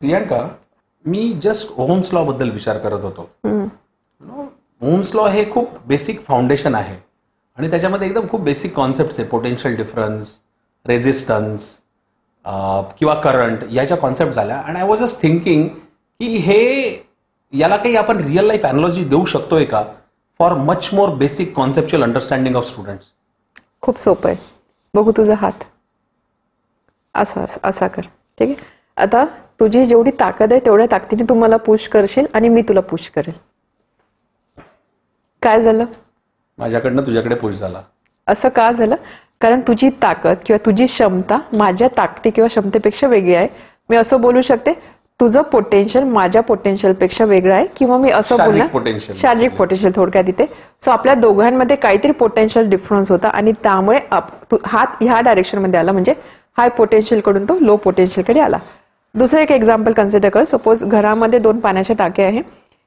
प्रियांका, मी just Ohm's law बद्दल विचार करत होतो. ओहम्स लॉ हे खूप बेसिक फाउंडेशन आहे आणि त्याच्यामध्ये एकदम खूप बेसिक कॉन्सेप्ट आहे. पोटेन्शियल डिफरन्स, रेझिस्टन्स किंवा करंट याच्या कॉन्सेप्ट झाल्या. And I was just thinking की याला काही आपण रिअल लाईफ अॅनालॉजी देऊ शकतोय का for much more basic conceptual understanding of students. खूप सोपं आहे. बघू तुझा हात असा असा कर. ठीक आहे. आता तुझी जेवढी ताकद आहे तेवढ्या ताकदीने तू मला पुश करशील आणि मी तुला पुश करेल. काय झालं? माझ्याकडनं तुझ्याकडे पुश झाला. असं का झालं? कारण तुझी ताकद किंवा तुझी क्षमता माझ्या ताकदी किंवा क्षमतेपेक्षा वेगळी आहे. मी असं बोलू शकते तुझं पोटेन्शियल माझ्या पोटेन्शियलपेक्षा वेगळं आहे, किंवा मी असं बोलणार शारीरिक पोटेन्शियल थोडक्यात इथे. सो आपल्या दोघांमध्ये काहीतरी पोटेन्शियल डिफरन्स होता आणि त्यामुळे हात ह्या डायरेक्शनमध्ये आला, म्हणजे हाय पोटेन्शियल कडून तो लो पोटेन्शियलकडे आला. दुसरं एक एक्झाम्पल कन्सिडर कर. सपोज घरामध्ये 2 पाण्याच्या टाक्या आहे.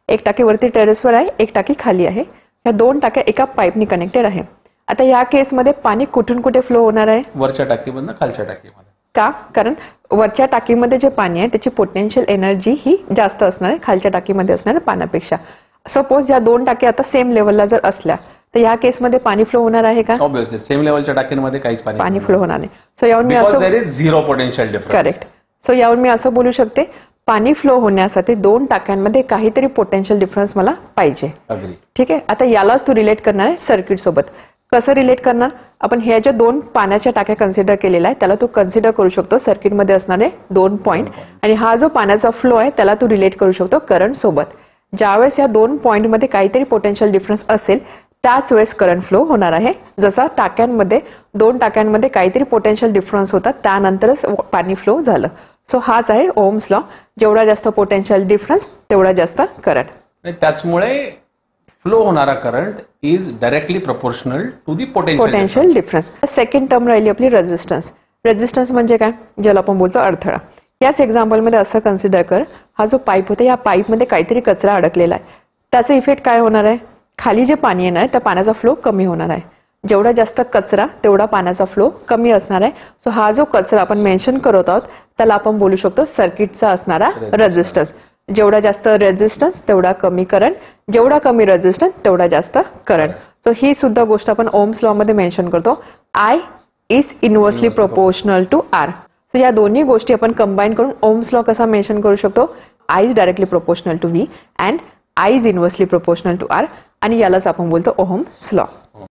एक टाकी वरती टेरेसवर आहे, एक टाकी खाली आहे. या 2 टाक्या एका पाईपनी कनेक्टेड आहे. आता या केसमध्ये पाणी कुठून कुठे फ्लो होणार आहे? वरच्या टाकीमधून खालच्या टाकीमध्ये. का? कारण वरच्या टाकीमध्ये जे पाणी आहे त्याची पोटेन्शियल एनर्जी ही जास्त असणार आहे खालच्या टाकीमध्ये असणाऱ्या पाण्यापेक्षा. सपोज या 2 टाक्या आता सेम लेवलला जर असल्या तर या केसमध्ये पाणी फ्लो होणार आहे का? ऑब्व्हियसली सेम लेवलच्या टाकीमध्ये काहीच पाणी फ्लो होणार नाही. सो यावरून मी असं there is zero potential difference. Correct. So यावरून मी असं बोलू शकते पाणी फ्लो होण्यासाठी 2 टाक्यांमध्ये काहीतरी पोटेन्शियल डिफरन्स मला पाहिजे. ठीक आहे. आता यालाच तू रिलेट करणार आहे सर्किट सोबत. कसं रिलेट करणार? आपण ह्या ज्या 2 पाण्याच्या टाक्या कन्सिडर केलेला आहे त्याला तू कन्सिडर करू शकतो सर्किटमध्ये असणारे 2 पॉईंट, आणि हा जो पाण्याचा फ्लो आहे त्याला तू रिलेट करू शकतो करंट सोबत. ज्यावेळेस या 2 पॉईंटमध्ये काहीतरी पोटेन्शियल डिफरन्स असेल त्याच वेळेस करंट फ्लो होणार आहे. जसा टाक्यांमध्ये 2 टाक्यांमध्ये काहीतरी पोटेन्शियल डिफरन्स होता त्यानंतरच पाणी फ्लो झालं. सो हाच आहे ओहम्स लॉ. जेवढा जास्त पोटेन्शियल डिफरन्स तेवढा जास्त करंट. त्याचमुळे फ्लो होणारा current is directly proportional to the potential difference. Second term राहिली आपली रेझिस्टन्स. रेझिस्टन्स म्हणजे काय? ज्याला आपण बोलतो अडथळा. याच एक्झाम्पलमध्ये असं कन्सिडर कर, हा जो पाईप होता या पाईपमध्ये काहीतरी कचरा अडकलेला आहे. त्याचा इफेक्ट काय होणार आहे? खाली जे पाणी येणार आहे त्या पाण्याचा फ्लो कमी होणार आहे. जेवढा जास्त कचरा तेवढा पाण्याचा फ्लो कमी असणार आहे. सो हा जो कचरा आपण मेन्शन करत आहोत त्याला आपण बोलू शकतो सर्किटचा असणारा रेझिस्टन्स. जेवढा जास्त रेझिस्टन्स तेवढा कमी करंट, जेवढा कमी रेझिस्टन्स तेवढा जास्त करंट. सो ही सुद्धा गोष्ट आपण ओहम्स लॉ मध्ये मेन्शन करतो. I is inversely proportional to R. So या दोन्ही गोष्टी आपण कंबाईन करून ओहम्स लॉ कसा मेन्शन करू शकतो? I is directly proportional to V and I is inversely proportional to R, आणि यालाच आपण बोलतो ओहम्स लॉ.